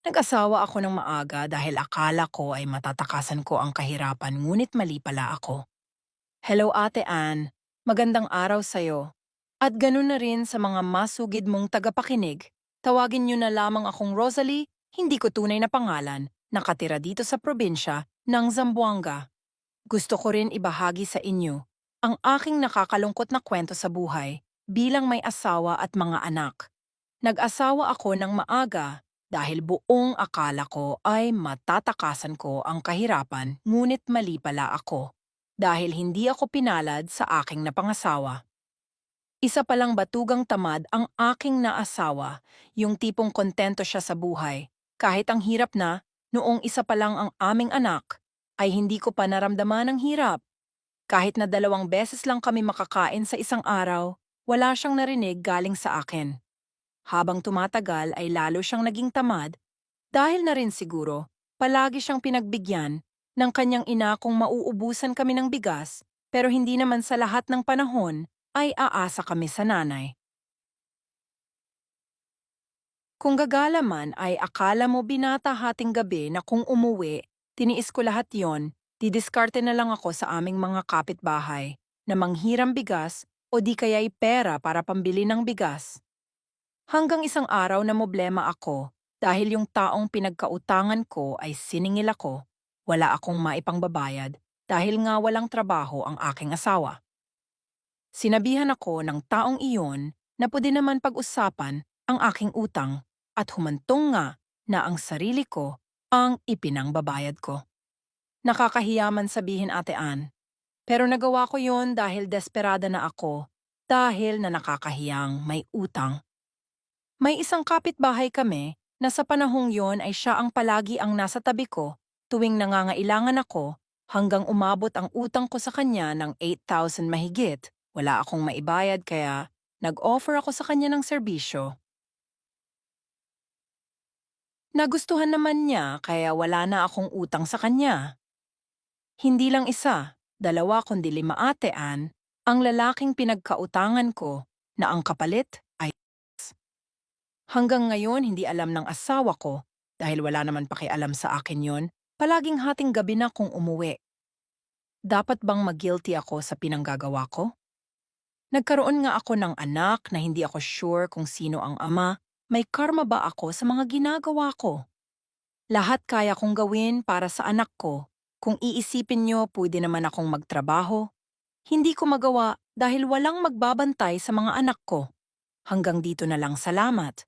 Nag-asawa ako ng maaga dahil akala ko ay matatakasan ko ang kahirapan ngunit mali pala ako. Hello Ate Ann, magandang araw sa'yo. At ganun na rin sa mga masugid mong tagapakinig, tawagin niyo na lamang akong Rosalie, hindi ko tunay na pangalan, nakatira dito sa probinsya ng Zamboanga. Gusto ko rin ibahagi sa inyo ang aking nakakalungkot na kwento sa buhay bilang may asawa at mga anak. Nag-asawa ako ng maaga dahil buong akala ko ay matatakasan ko ang kahirapan ngunit mali pala ako dahil hindi ako pinalad sa aking napangasawa. Isa palang batugang tamad ang aking naasawa, yung tipong kontento siya sa buhay. Kahit ang hirap na, noong isa pa lang ang aming anak, ay hindi ko pa naramdaman ang hirap. Kahit na 2 beses lang kami makakain sa isang araw, wala siyang narinig galing sa akin. Habang tumatagal ay lalo siyang naging tamad dahil na rin siguro palagi siyang pinagbigyan ng kanyang ina kung mauubusan kami ng bigas pero hindi naman sa lahat ng panahon ay aasa kami sa nanay. Kung gagala man ay akala mo binata hating gabi na kung umuwi, tiniis ko lahat yon, didiskarte na lang ako sa aming mga kapitbahay na manghiram bigas o di kaya'y pera para pambili ng bigas. Hanggang isang araw na moblema ako dahil yung taong pinagkautangan ko ay siningil ako, wala akong maipangbabayad dahil nga walang trabaho ang aking asawa. Sinabihan ako ng taong iyon na pwede naman pag-usapan ang aking utang at humantong nga na ang sarili ko ang ipinangbabayad ko. Nakakahiyaman sabihin Ate Ann, pero nagawa ko yon dahil desperada na ako dahil na nakakahiyang may utang. May isang kapitbahay kami na sa panahong yon ay siya ang palagi ang nasa tabi ko tuwing nangangailangan ako hanggang umabot ang utang ko sa kanya ng 8,000 mahigit. Wala akong maibayad kaya nag-offer ako sa kanya ng serbisyo. Nagustuhan naman niya kaya wala na akong utang sa kanya. Hindi lang isa, dalawa kundi 5 atean ang lalaking pinagkautangan ko na ang kapalit ay hanggang ngayon hindi alam ng asawa ko dahil wala naman pakialam sa akin yon, palaging hating gabi na kung umuwi. Dapat bang mag-guilty ako sa pinanggagawa ko? Nagkaroon nga ako ng anak na hindi ako sure kung sino ang ama, may karma ba ako sa mga ginagawa ko? Lahat kaya kong gawin para sa anak ko. Kung iisipin nyo pwede naman akong magtrabaho, hindi ko magawa dahil walang magbabantay sa mga anak ko. Hanggang dito na lang salamat.